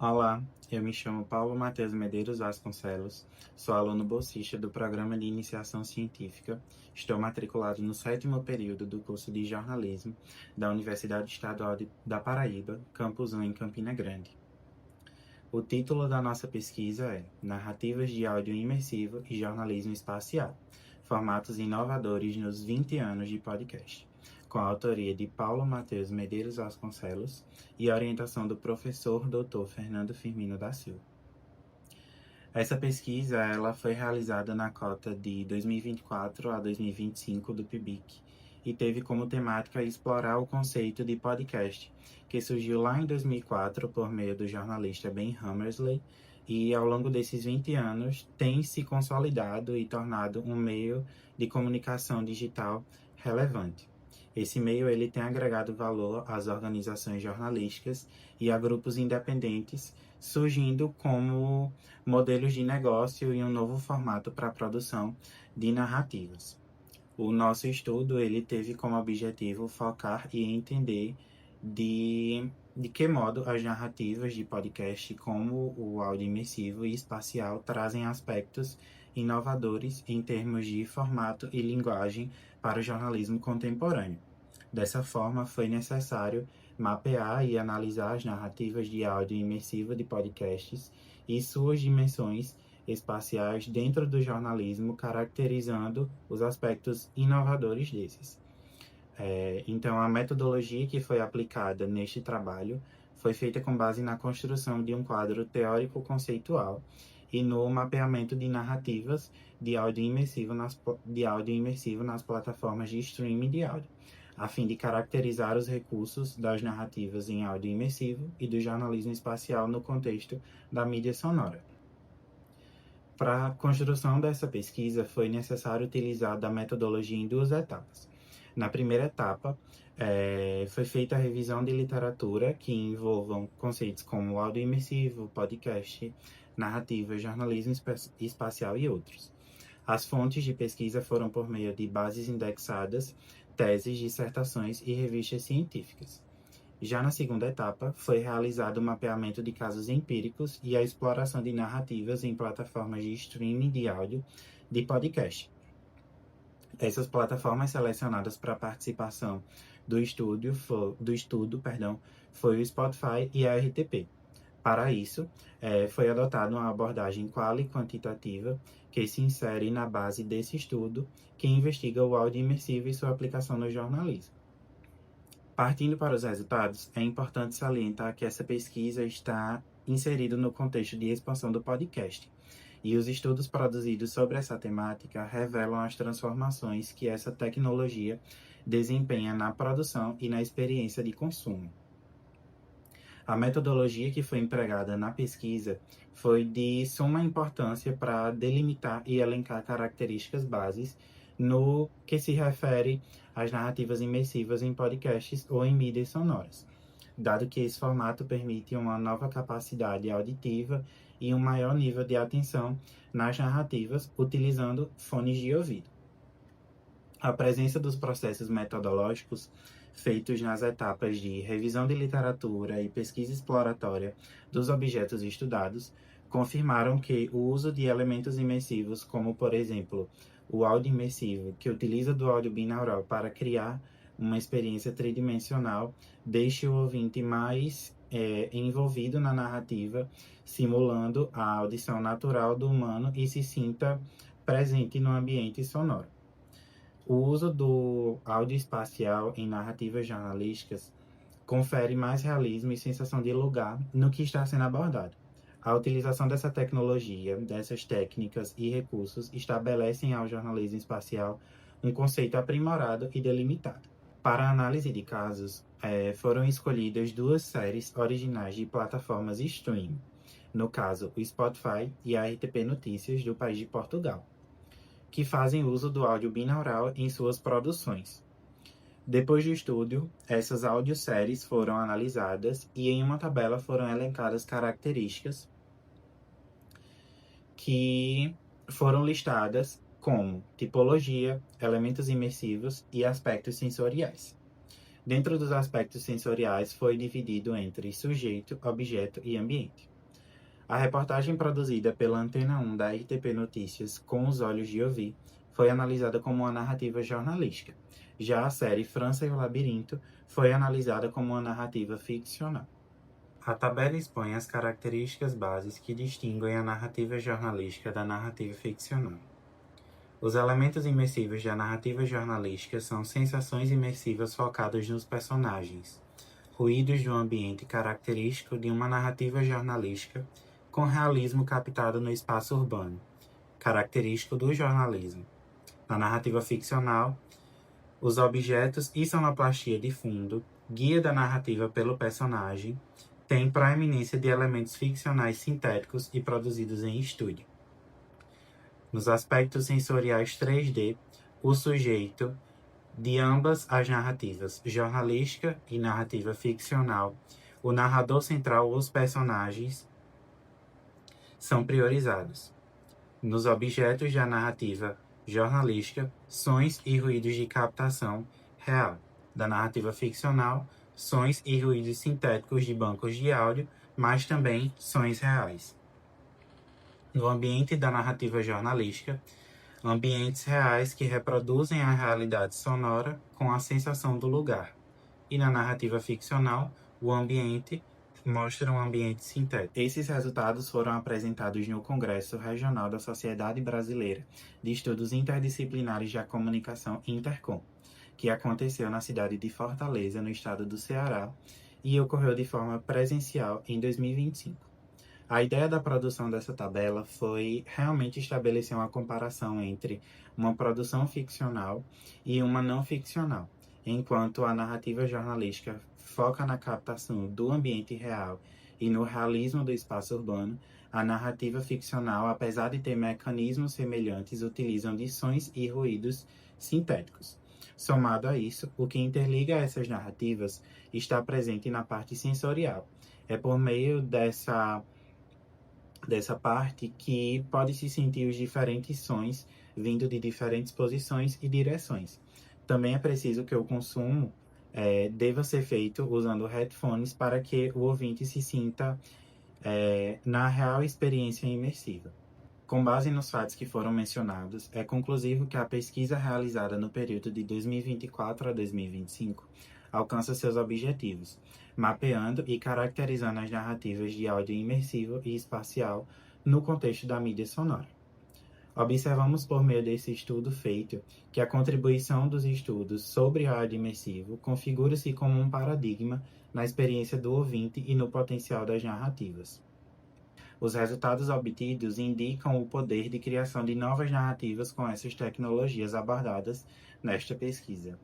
Olá, eu me chamo Paulo Matheus Medeiros Vasconcelos, sou aluno bolsista do Programa de Iniciação Científica, estou matriculado no 7º período do curso de Jornalismo da Universidade Estadual da Paraíba, Campus 1 em Campina Grande. O título da nossa pesquisa é Narrativas de Áudio Imersivo e Jornalismo Espacial, formatos inovadores nos 20 anos de podcast, com a autoria de Paulo Matheus Medeiros Vasconcelos e a orientação do professor Dr. Fernando Firmino da Silva. Essa pesquisa ela foi realizada na cota de 2024 a 2025 do PIBIC e teve como temática explorar o conceito de podcast, que surgiu lá em 2004 por meio do jornalista Ben Hammersley e ao longo desses 20 anos tem se consolidado e tornado um meio de comunicação digital relevante. Esse meio ele tem agregado valor às organizações jornalísticas e a grupos independentes, surgindo como modelos de negócio e um novo formato para a produção de narrativas. O nosso estudo ele teve como objetivo focar e entender de que modo as narrativas de podcast, como o áudio imersivo e espacial, trazem aspectos inovadores em termos de formato e linguagem para o jornalismo contemporâneo. Dessa forma, foi necessário mapear e analisar as narrativas de áudio imersivo de podcasts e suas dimensões espaciais dentro do jornalismo, caracterizando os aspectos inovadores desses. Então, a metodologia que foi aplicada neste trabalho foi feita com base na construção de um quadro teórico-conceitual e no mapeamento de narrativas de áudio imersivo nas plataformas de streaming de áudio, a fim de caracterizar os recursos das narrativas em áudio imersivo e do jornalismo espacial no contexto da mídia sonora. Para a construção dessa pesquisa, foi necessário utilizar da metodologia em duas etapas. Na primeira etapa, foi feita a revisão de literatura que envolvam conceitos como áudio imersivo, podcast, narrativa, jornalismo espacial e outros. As fontes de pesquisa foram por meio de bases indexadas, teses, dissertações e revistas científicas. Já na segunda etapa, foi realizado o mapeamento de casos empíricos e a exploração de narrativas em plataformas de streaming de áudio de podcast. Essas plataformas selecionadas para participação do estudo foi o Spotify e a RTP. Para isso, foi adotada uma abordagem quali-quantitativa que se insere na base desse estudo, que investiga o áudio imersivo e sua aplicação no jornalismo. Partindo para os resultados, é importante salientar que essa pesquisa está inserida no contexto de expansão do podcast, e os estudos produzidos sobre essa temática revelam as transformações que essa tecnologia desempenha na produção e na experiência de consumo. A metodologia que foi empregada na pesquisa foi de suma importância para delimitar e elencar características bases no que se refere às narrativas imersivas em podcasts ou em mídias sonoras, dado que esse formato permite uma nova capacidade auditiva e um maior nível de atenção nas narrativas utilizando fones de ouvido. A presença dos processos metodológicos feitos nas etapas de revisão de literatura e pesquisa exploratória dos objetos estudados confirmaram que o uso de elementos imersivos, como por exemplo o áudio imersivo, que utiliza do áudio binaural para criar uma experiência tridimensional, deixa o ouvinte mais envolvido na narrativa, simulando a audição natural do humano e se sinta presente no ambiente sonoro. O uso do áudio espacial em narrativas jornalísticas confere mais realismo e sensação de lugar no que está sendo abordado. A utilização dessa tecnologia, dessas técnicas e recursos estabelecem ao jornalismo espacial um conceito aprimorado e delimitado. Para a análise de casos, foram escolhidas duas séries originais de plataformas streaming, no caso o Spotify e a RTP Notícias do país de Portugal, que fazem uso do áudio binaural em suas produções. Depois do estudo, essas audioséries foram analisadas e em uma tabela foram elencadas características que foram listadas como tipologia, elementos imersivos e aspectos sensoriais. Dentro dos aspectos sensoriais foi dividido entre sujeito, objeto e ambiente. A reportagem produzida pela Antena 1 da RTP Notícias, Com os Olhos de Ouvir, foi analisada como uma narrativa jornalística. Já a série França e o Labirinto foi analisada como uma narrativa ficcional. A tabela expõe as características bases que distinguem a narrativa jornalística da narrativa ficcional. Os elementos imersivos da narrativa jornalística são sensações imersivas focadas nos personagens, ruídos do ambiente característico de uma narrativa jornalística com realismo captado no espaço urbano, característico do jornalismo. Na narrativa ficcional, os objetos e sonoplastia de fundo, guia da narrativa pelo personagem, têm proeminência de elementos ficcionais sintéticos e produzidos em estúdio. Nos aspectos sensoriais 3D, o sujeito de ambas as narrativas, jornalística e narrativa ficcional, o narrador central ou os personagens são priorizados. Nos objetos da narrativa jornalística, sons e ruídos de captação real. Da narrativa ficcional, sons e ruídos sintéticos de bancos de áudio, mas também sons reais. No ambiente da narrativa jornalística, ambientes reais que reproduzem a realidade sonora com a sensação do lugar. E na narrativa ficcional, o ambiente mostra um ambiente sintético. Esses resultados foram apresentados no Congresso Regional da Sociedade Brasileira de Estudos Interdisciplinares da Comunicação Intercom, que aconteceu na cidade de Fortaleza, no estado do Ceará, e ocorreu de forma presencial em 2025. A ideia da produção dessa tabela foi realmente estabelecer uma comparação entre uma produção ficcional e uma não ficcional, enquanto a narrativa jornalística foca na captação do ambiente real e no realismo do espaço urbano, a narrativa ficcional, apesar de ter mecanismos semelhantes, utilizam de sons e ruídos sintéticos. Somado a isso, o que interliga essas narrativas está presente na parte sensorial. É por meio dessa parte que pode-se sentir os diferentes sons vindo de diferentes posições e direções. Também é preciso que o consumo deva ser feito usando headphones para que o ouvinte se sinta na real experiência imersiva. Com base nos fatos que foram mencionados, é conclusivo que a pesquisa realizada no período de 2024 a 2025 alcança seus objetivos, mapeando e caracterizando as narrativas de áudio imersivo e espacial no contexto da mídia sonora. Observamos por meio desse estudo feito que a contribuição dos estudos sobre áudio imersivo configura-se como um paradigma na experiência do ouvinte e no potencial das narrativas. Os resultados obtidos indicam o poder de criação de novas narrativas com essas tecnologias abordadas nesta pesquisa.